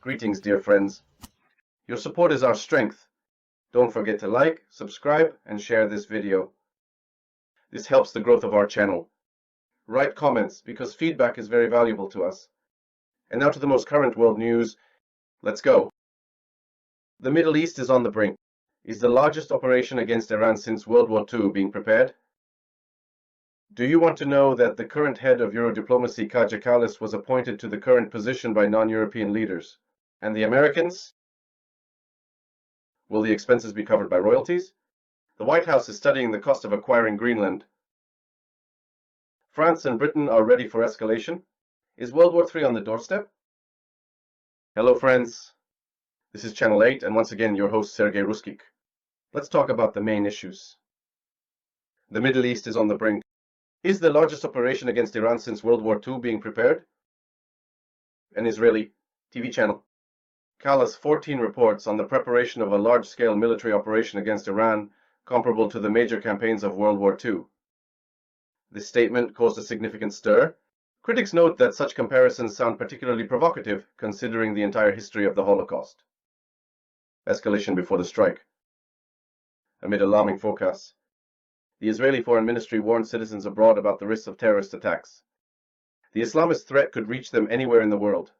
Greetings, dear friends. Your support is our strength. Don't forget to like, subscribe, and share this video. This helps the growth of our channel. Write comments because feedback is very valuable to us. And now to the most current world news. Let's go. The Middle East is on the brink. Is the largest operation against Iran since World War II being prepared? Do you want to know that the current head of Euro diplomacy, Kaja Kallas, was appointed to the current position by non-European leaders? And the Americans? Will the expenses be covered by royalties? The White House is studying the cost of acquiring Greenland. France and Britain are ready for escalation. Is World War III on the doorstep? Hello friends, this is Channel 8 and once again your host Sergei Ruskik. Let's talk about the main issues. The Middle East is on the brink. Is the largest operation against Iran since World War II being prepared? An Israeli TV channel. Kallas 14 reports on the preparation of a large-scale military operation against Iran comparable to the major campaigns of World War II. This statement caused a significant stir. Critics note that such comparisons sound particularly provocative considering the entire history of the Holocaust. Escalation before the strike. Amid alarming forecasts, the Israeli Foreign Ministry warned citizens abroad about the risks of terrorist attacks. The Islamist threat could reach them anywhere in the world.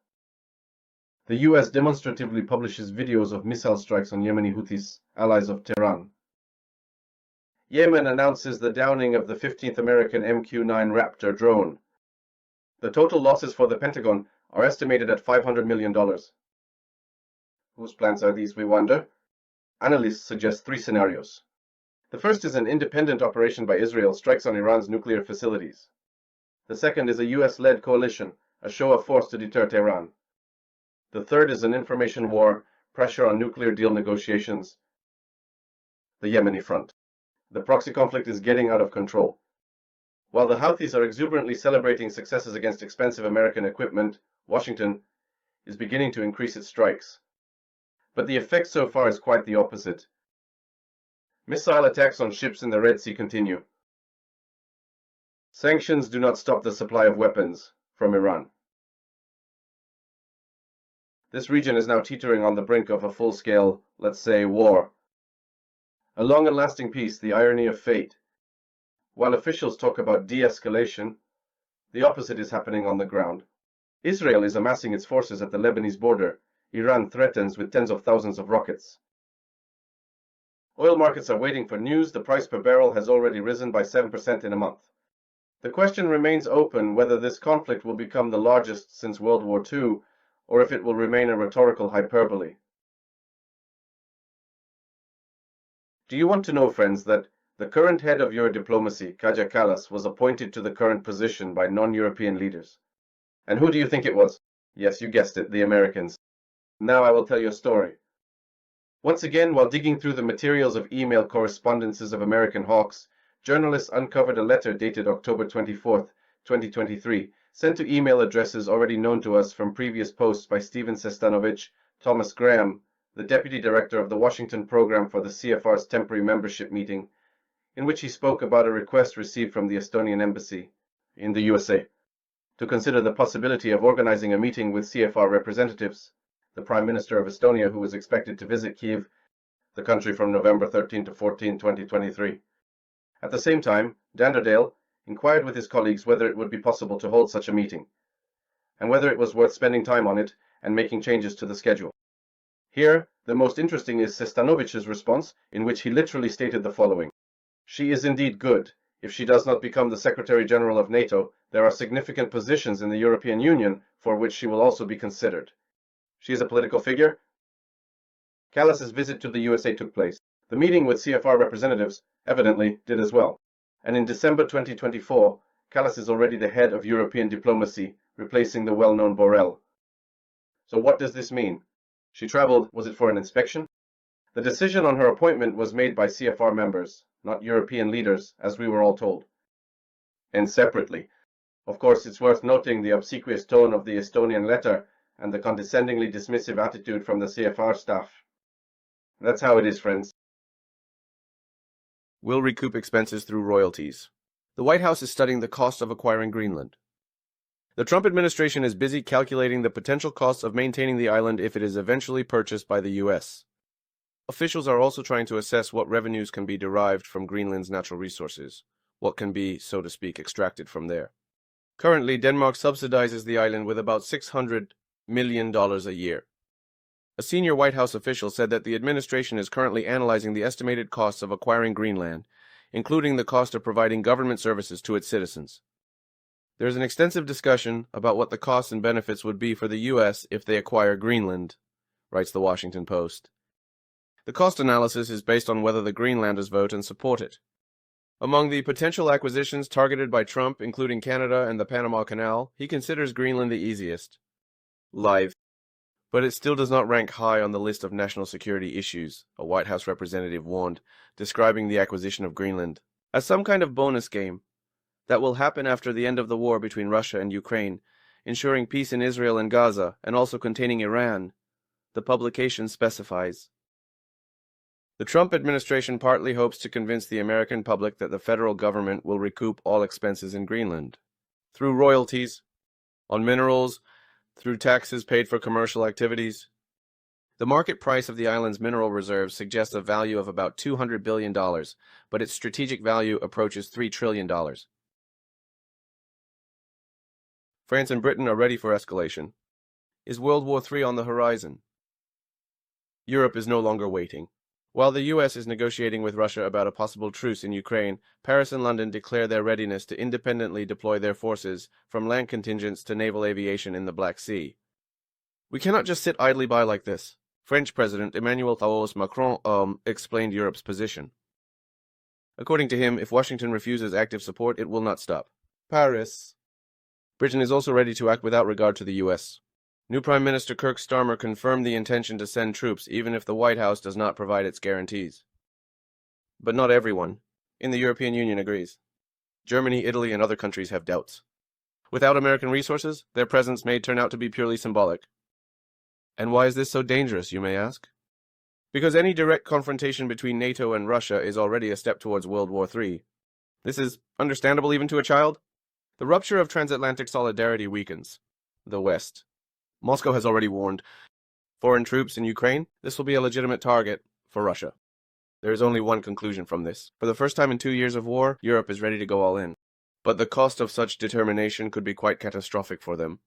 The US demonstratively publishes videos of missile strikes on Yemeni Houthis, allies of Tehran. Yemen announces the downing of the 15th American MQ-9 Raptor drone. The total losses for the Pentagon are estimated at $500 million. Whose plans are these, we wonder? Analysts suggest three scenarios. The first is an independent operation by Israel strikes on Iran's nuclear facilities. The second is a US-led coalition, a show of force to deter Tehran. The third is an information war, pressure on nuclear deal negotiations. The Yemeni front. The proxy conflict is getting out of control. While the Houthis are exuberantly celebrating successes against expensive American equipment, Washington is beginning to increase its strikes. But the effect so far is quite the opposite. Missile attacks on ships in the Red Sea continue. Sanctions do not stop the supply of weapons from Iran. This region is now teetering on the brink of a full-scale, let's say, war. A long and lasting peace, the irony of fate. While officials talk about de-escalation, the opposite is happening on the ground. Israel is amassing its forces at the Lebanese border. Iran threatens with tens of thousands of rockets. Oil markets are waiting for news. The price per barrel has already risen by 7% in a month. The question remains open whether this conflict will become the largest since World War II, or if it will remain a rhetorical hyperbole. Do you want to know, friends, that the current head of Euro diplomacy, Kaja Kallas, was appointed to the current position by non-European leaders? And who do you think it was? Yes, you guessed it, the Americans. Now I will tell you a story. Once again, while digging through the materials of email correspondences of American hawks, journalists uncovered a letter dated October 24, 2023, sent to email addresses already known to us from previous posts by Stephen Sestanovich, Thomas Graham, the deputy director of the Washington program for the CFR's temporary membership meeting, in which he spoke about a request received from the Estonian embassy in the USA to consider the possibility of organizing a meeting with CFR representatives. The Prime Minister of Estonia, who was expected to visit Kyiv, the country from November 13 to 14, 2023. At the same time, Danderdale inquired with his colleagues whether it would be possible to hold such a meeting, and whether it was worth spending time on it and making changes to the schedule. Here, the most interesting is Sestanovich's response, in which he literally stated the following. She is indeed good. If she does not become the Secretary General of NATO, there are significant positions in the European Union for which she will also be considered. She is a political figure. Kallas's visit to the USA took place. The meeting with CFR representatives evidently did as well. And in December 2024, Kallas is already the head of European diplomacy, replacing the well-known Borrell. So what does this mean? She traveled, was it for an inspection? The decision on her appointment was made by CFR members, not European leaders, as we were all told. And separately. Of course, it's worth noting the obsequious tone of the Estonian letter and the condescendingly dismissive attitude from the CFR staff. That's how it is, friends. Will recoup expenses through royalties. The White House is studying the cost of acquiring Greenland. The Trump administration is busy calculating the potential costs of maintaining the island if it is eventually purchased by the U.S. Officials are also trying to assess what revenues can be derived from Greenland's natural resources, what can be, so to speak, extracted from there. Currently, Denmark subsidizes the island with about $600 million a year. A senior White House official said that the administration is currently analyzing the estimated costs of acquiring Greenland, including the cost of providing government services to its citizens. There is an extensive discussion about what the costs and benefits would be for the U.S. if they acquire Greenland, writes the Washington Post. The cost analysis is based on whether the Greenlanders vote and support it. Among the potential acquisitions targeted by Trump, including Canada and the Panama Canal, he considers Greenland the easiest. Live. But it still does not rank high on the list of national security issues, a White House representative warned, describing the acquisition of Greenland as some kind of bonus game that will happen after the end of the war between Russia and Ukraine, ensuring peace in Israel and Gaza, and also containing Iran, the publication specifies. The Trump administration partly hopes to convince the American public that the federal government will recoup all expenses in Greenland, through royalties, on minerals, through taxes paid for commercial activities. The market price of the island's mineral reserves suggests a value of about $200 billion, but its strategic value approaches $3 trillion. France and Britain are ready for escalation. Is World War III on the horizon? Europe is no longer waiting. While the U.S. is negotiating with Russia about a possible truce in Ukraine, Paris and London declare their readiness to independently deploy their forces, from land contingents to naval aviation in the Black Sea. We cannot just sit idly by like this. French President Emmanuel Macron explained Europe's position. According to him, if Washington refuses active support, it will not stop. Paris. Britain is also ready to act without regard to the U.S. New Prime Minister Keir Starmer confirmed the intention to send troops even if the White House does not provide its guarantees. But not everyone in the European Union agrees. Germany, Italy, and other countries have doubts. Without American resources, their presence may turn out to be purely symbolic. And why is this so dangerous, you may ask? Because any direct confrontation between NATO and Russia is already a step towards World War III. This is understandable even to a child. The rupture of transatlantic solidarity weakens the West. Moscow has already warned foreign troops in Ukraine. This will be a legitimate target for Russia. There is only one conclusion from this. For the first time in 2 years of war, Europe is ready to go all in. But the cost of such determination could be quite catastrophic for them.